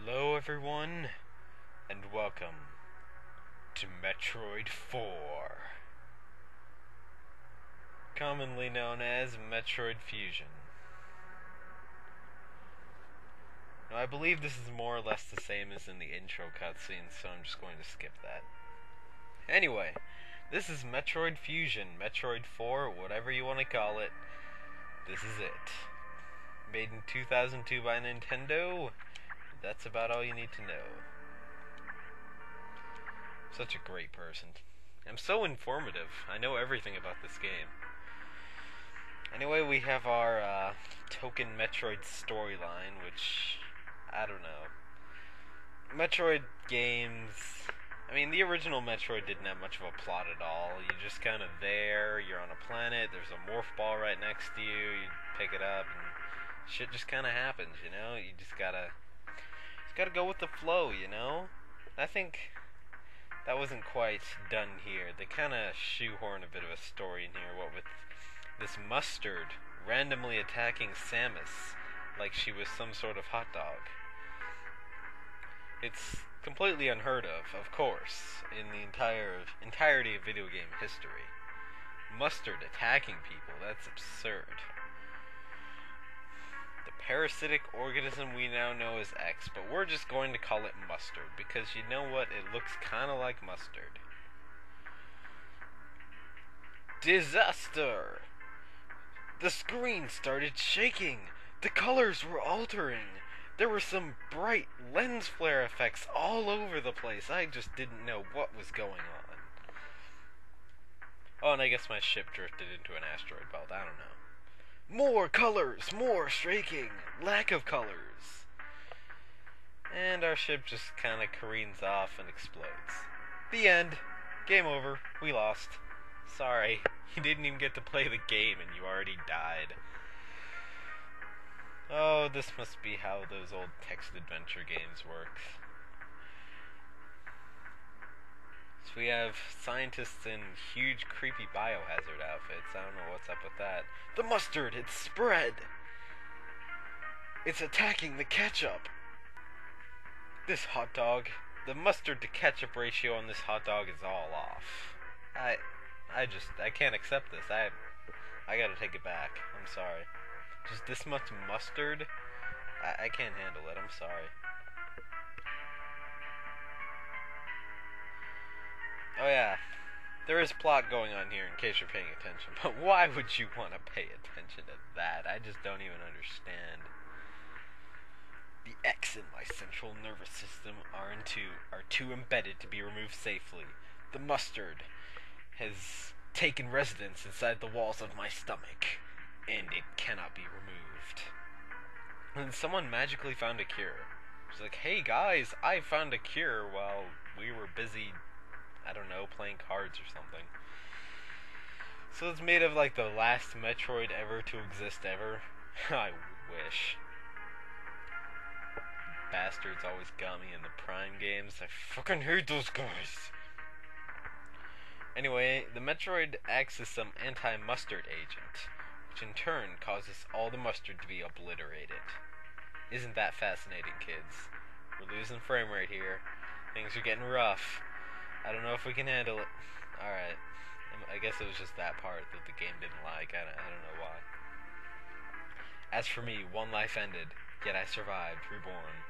Hello everyone, and welcome to Metroid 4, commonly known as Metroid Fusion. Now I believe this is more or less the same as in the intro cutscene, so I'm just going to skip that. Anyway, this is Metroid Fusion, Metroid 4, whatever you want to call it. This is it. Made in 2002 by Nintendo. That's about all you need to know. Such a great person. I'm so informative. I know everything about this game. Anyway, we have our token Metroid storyline, which, I don't know. Metroid games, I mean, the original Metroid didn't have much of a plot at all. You're just kind of there, you're on a planet, there's a morph ball right next to you, you pick it up, and shit just kind of happens, you know? You just gotta go with the flow, you know? I think that wasn't quite done here. They kind of shoehorn a bit of a story in here, what with this Mustard randomly attacking Samus like she was some sort of hot dog. It's completely unheard of course, in the entirety of video game history. Mustard attacking people, that's absurd. Parasitic organism we now know as X, but we're just going to call it Mustard, because you know what, it looks kinda like mustard. Disaster! The screen started shaking! The colors were altering! There were some bright lens flare effects all over the place. I just didn't know what was going on. Oh, and I guess my ship drifted into an asteroid belt, I don't know. More colors, more shaking, lack of colors. And our ship just kind of careens off and explodes. The end. Game over. We lost. Sorry. You didn't even get to play the game and you already died. Oh, this must be how those old text adventure games worked. So we have scientists in huge creepy biohazard outfits. I don't know what's up with that. The mustard, it's spread! It's attacking the ketchup! This hot dog, the mustard to ketchup ratio on this hot dog is all off. I can't accept this. I gotta take it back. I'm sorry. Just this much mustard? I can't handle it. I'm sorry. Oh yeah, there is plot going on here in case you're paying attention, but why would you want to pay attention to that? I just don't even understand. The X in my central nervous system are too embedded to be removed safely. The mustard has taken residence inside the walls of my stomach, and it cannot be removed. And someone magically found a cure. It's like, hey guys, I found a cure while we were busy, I don't know, playing cards or something. So it's made of like the last Metroid ever to exist ever. I wish. Bastards always got me in the Prime games. I fucking hate those guys. Anyway, the Metroid acts as some anti-mustard agent, which in turn causes all the mustard to be obliterated. Isn't that fascinating, kids? We're losing frame rate here. Things are getting rough. I don't know if we can handle it. Alright. I guess it was just that part that the game didn't like. I don't know why. As for me, one life ended, yet I survived, reborn.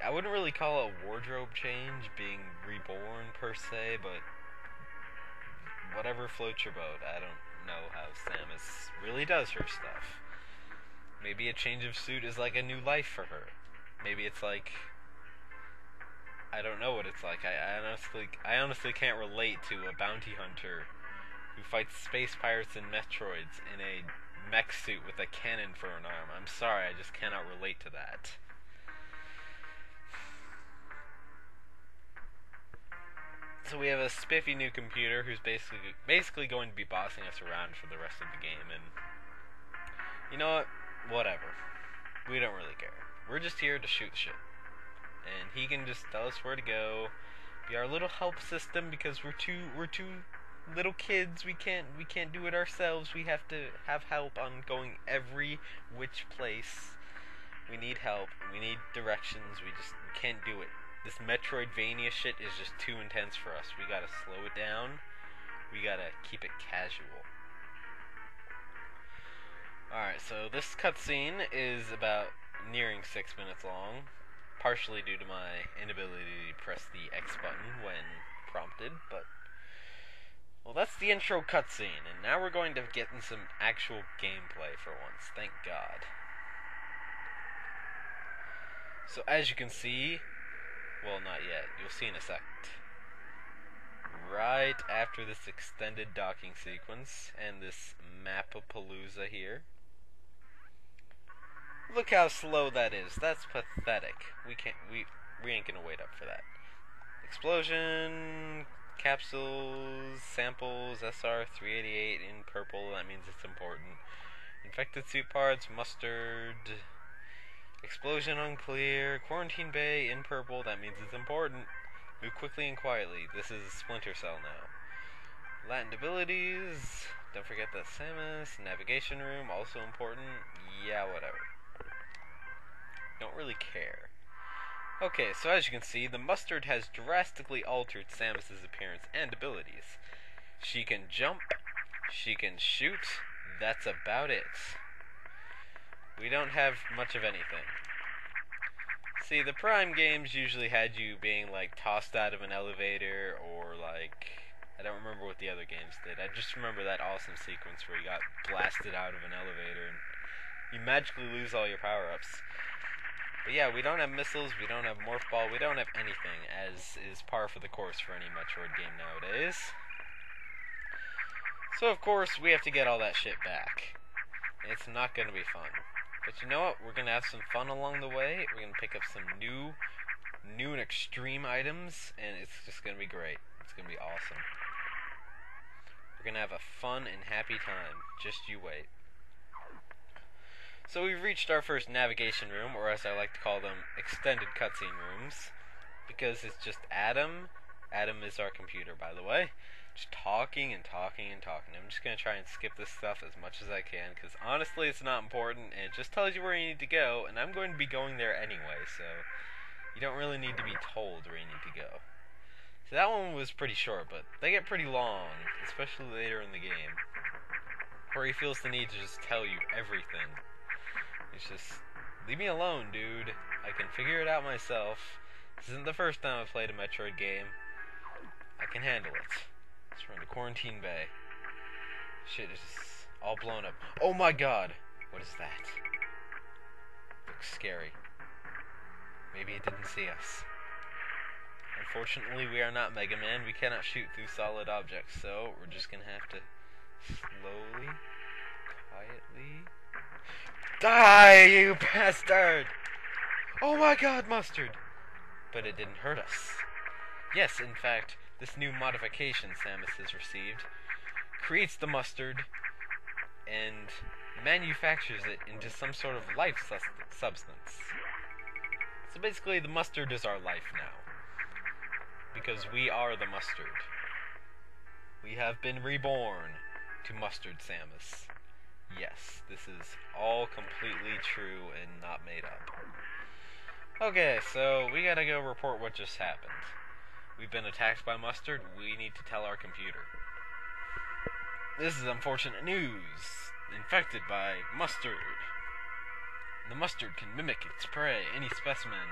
I wouldn't really call it a wardrobe change, being reborn per se, but whatever floats your boat. I don't know how Samus really does her stuff. Maybe a change of suit is like a new life for her. Maybe it's like, I don't know what it's like. I honestly can't relate to a bounty hunter who fights space pirates and Metroids in a mech suit with a cannon for an arm. I'm sorry, I just cannot relate to that. So we have a spiffy new computer who's basically going to be bossing us around for the rest of the game, and you know what? Whatever. We don't really care. We're just here to shoot shit. And he can just tell us where to go, be our little help system, because we're two little kids. We can't do it ourselves. We have to have help on going every which place We need help. We need directions. We can't do it. This Metroidvania shit is just too intense for us. We gotta slow it down. We gotta keep it casual. Alright, so this cutscene is about nearing 6 minutes long, partially due to my inability to press the X button when prompted, but well, that's the intro cutscene, and now we're going to get in some actual gameplay for once, thank God. So as you can see, well, not yet, you'll see in a second. Right after this extended docking sequence and this map-a-palooza here. Look how slow that is. That's pathetic. We ain't gonna wait up for that. Explosion, capsules, samples, SR-388 in purple, that means it's important. Infected suit parts, mustard. Explosion unclear, quarantine bay in purple, that means it's important. Move quickly and quietly, this is Splinter Cell now. Latent abilities, don't forget that Samus, navigation room, also important. Yeah, whatever. Don't really care. Okay, so as you can see, the mustard has drastically altered Samus's appearance and abilities. She can jump, she can shoot, that's about it. We don't have much of anything. See, the Prime games usually had you being, like, tossed out of an elevator, or, like, I don't remember what the other games did. I just remember that awesome sequence where you got blasted out of an elevator and you magically lose all your power-ups. But yeah, we don't have missiles, we don't have morph ball, we don't have anything, as is par for the course for any Metroid game nowadays. So of course, we have to get all that shit back. It's not gonna be fun. But you know what? We're gonna have some fun along the way. We're gonna pick up some new and extreme items, and it's just gonna be great. It's gonna be awesome. We're gonna have a fun and happy time. Just you wait. So we've reached our first navigation room, or as I like to call them, extended cutscene rooms, because it's just Adam. Adam is our computer, by the way. Just talking and talking and talking. I'm just going to try and skip this stuff as much as I can, because honestly it's not important, and it just tells you where you need to go, and I'm going to be going there anyway, so you don't really need to be told where you need to go. So that one was pretty short, but they get pretty long, especially later in the game, where he feels the need to just tell you everything. It's just, leave me alone, dude. I can figure it out myself. This isn't the first time I've played a Metroid game. I can handle it. Let's run to Quarantine Bay. Shit is all blown up. Oh my god! What is that? Looks scary. Maybe it didn't see us. Unfortunately, we are not Mega Man. We cannot shoot through solid objects, so we're just gonna have to slowly, quietly... Die, you bastard! Oh my god, mustard! But it didn't hurt us. Yes, in fact, this new modification Samus has received creates the mustard and manufactures it into some sort of life substance. So basically, the mustard is our life now. Because we are the mustard. We have been reborn to Mustard Samus. Yes, this is all completely true and not made up. Okay, so we gotta go report what just happened. We've been attacked by Mustard. We need to tell our computer. This is unfortunate news. Infected by Mustard. The Mustard can mimic its prey, any specimen.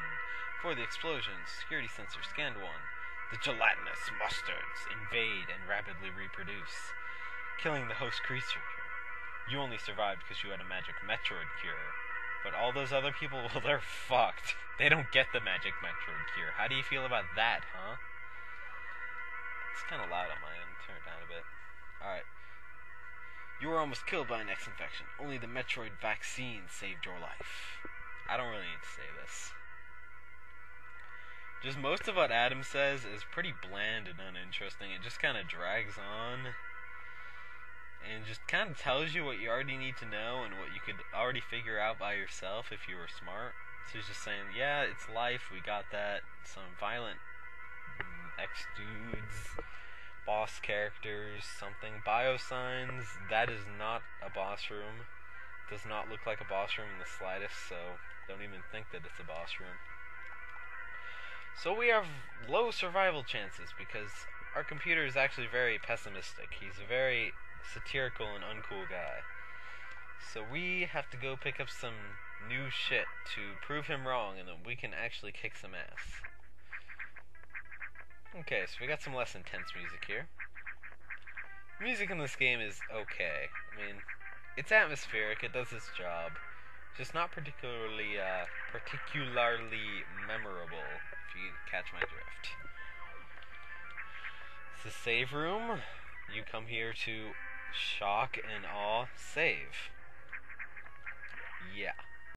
For the explosion, security sensor scanned one. The gelatinous Mustards invade and rapidly reproduce, killing the host creature. You only survived because you had a magic Metroid cure. But all those other people, well, they're fucked. They don't get the magic Metroid cure. How do you feel about that, huh? It's kind of loud on my end. Turn it down a bit. Alright. You were almost killed by an X infection. Only the Metroid vaccine saved your life. I don't really need to say this. Just most of what Adam says is pretty bland and uninteresting. It just kind of drags on. And just kind of tells you what you already need to know and what you could already figure out by yourself if you were smart. So he's just saying, yeah, it's life, we got that. Some violent ex-dudes, boss characters, something. Biosigns, that is not a boss room. Does not look like a boss room in the slightest, so Don't even think that it's a boss room. So we have low survival chances because our computer is actually very pessimistic. He's a very satirical and uncool guy. So we have to go pick up some new shit to prove him wrong, and then we can actually kick some ass. Okay, so we got some less intense music here. Music in this game is okay. I mean, it's atmospheric, it does its job. Just not particularly memorable, if you catch my drift. It's a save room. You come here to shock and awe save. Yeah.